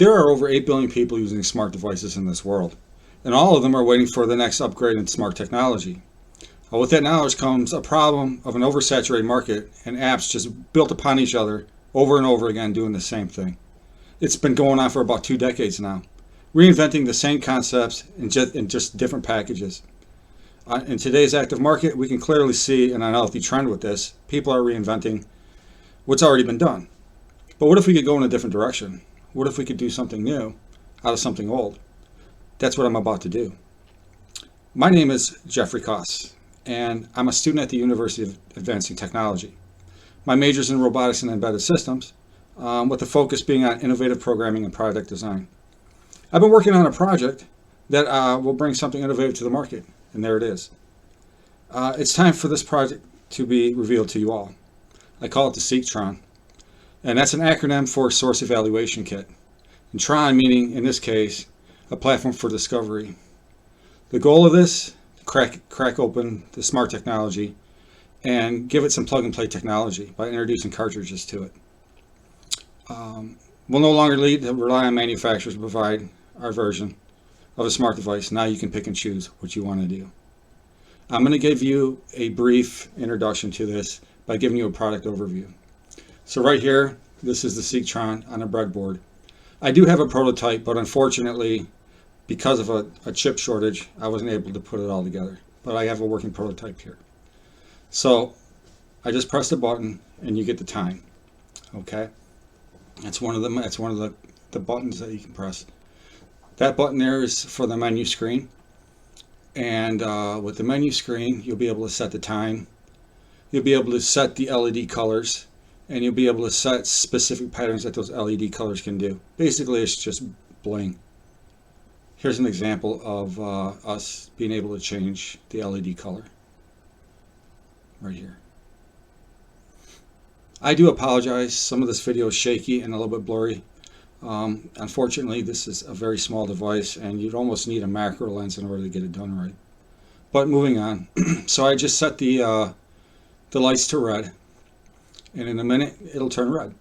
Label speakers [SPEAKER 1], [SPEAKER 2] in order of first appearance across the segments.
[SPEAKER 1] There are over 8 billion people using smart devices in this world, and all of them are waiting for the next upgrade in smart technology. With that knowledge comes a problem of an oversaturated market and apps just built upon each other over and over again doing the same thing. It's been going on for about 2 decades now, reinventing the same concepts in just different packages. In today's active market, we can clearly see an unhealthy trend with this. People are reinventing what's already been done. But what if we could go in a different direction? What if we could do something new out of something old? That's what I'm about to do. My name is Jeffrey Koss, and I'm a student at the University of Advancing Technology. My major is in robotics and embedded systems, with the focus being on innovative programming and product design. I've been working on a project that will bring something innovative to the market, and there it is. It's time for this project to be revealed to you all. I call it the SEK Tron, and that's an acronym for Source Evaluation Kit. And Tron meaning, in this case, a platform for discovery. The goal of this, crack open the smart technology and give it some plug-and-play technology by introducing cartridges to it. We'll no longer rely on manufacturers to provide our version of a smart device. Now you can pick and choose what you want to do. I'm going to give you a brief introduction to this by giving you a product overview. So right here, this is the SEK Tron on a breadboard. I do have a prototype, but unfortunately, because of a chip shortage, I wasn't able to put it all together. But I have a working prototype here. So I just press the button and you get the time. Okay, that's one of the buttons that you can press. That button there is for the menu screen, and with the menu screen, you'll be able to set the time. You'll be able to set the LED colors, and you'll be able to set specific patterns that those LED colors can do. Basically, it's just bling. Here's an example of us being able to change the LED color right here. I do apologize. Some of this video is shaky and a little bit blurry. Unfortunately, this is a very small device, and you'd almost need a macro lens in order to get it done right. But moving on. So I just set the lights to red, and in a minute it'll turn red.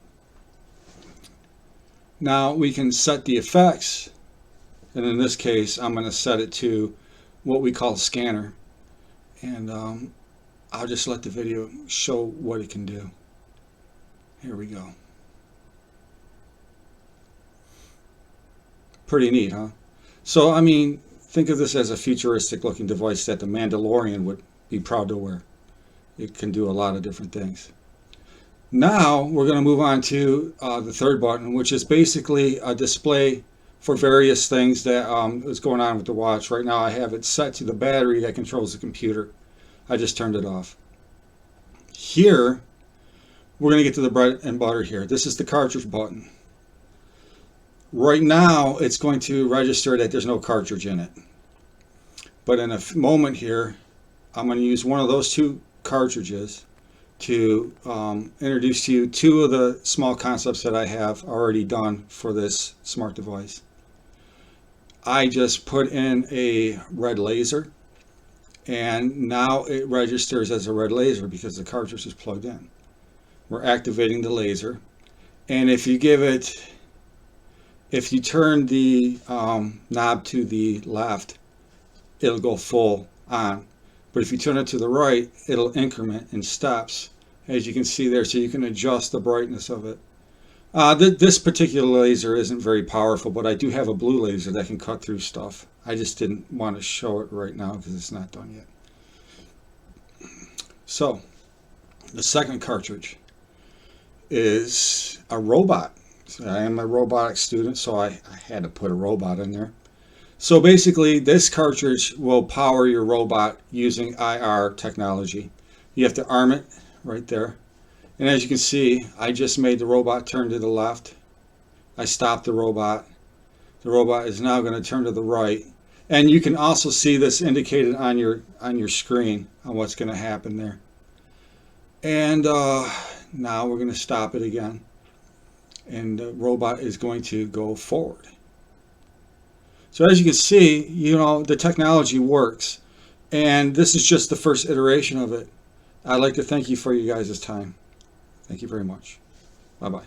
[SPEAKER 1] Now we can set the effects, and in this case I'm going to set it to what we call scanner, and I'll just let the video show what it can do. Here we go. Pretty neat, huh? So I mean, think of this as a futuristic looking device that the Mandalorian would be proud to wear. It can do a lot of different things. Now we're going to move on to the third button, which is basically a display for various things that is going on with the watch. Right now I have it set to the battery that controls the computer. I just turned it off. Here, we're going to get to the bread and butter here. This is the cartridge button. Right now, it's going to register that there's no cartridge in it. But in a moment here, I'm going to use one of those two cartridges to introduce to you two of the small concepts that I have already done for this smart device. I just put in a red laser, and now it registers as a red laser because the cartridge is plugged in. We're activating the laser, and if you turn the knob to the left, it'll go full on. But if you turn it to the right, it'll increment in steps, as you can see there, so you can adjust the brightness of it. This particular laser isn't very powerful, but I do have a blue laser that can cut through stuff. I just didn't want to show it right now because it's not done yet. So, the second cartridge is a robot. So I am a robotics student, so I had to put a robot in there. So basically, this cartridge will power your robot using IR technology. You have to arm it right there. And as you can see, I just made the robot turn to the left. I stopped the robot. The robot is now going to turn to the right. And you can also see this indicated on your screen on what's going to happen there. And now we're going to stop it again. And the robot is going to go forward. So as you can see, the technology works. And this is just the first iteration of it. I'd like to thank you for you guys' time. Thank you very much. Bye-bye.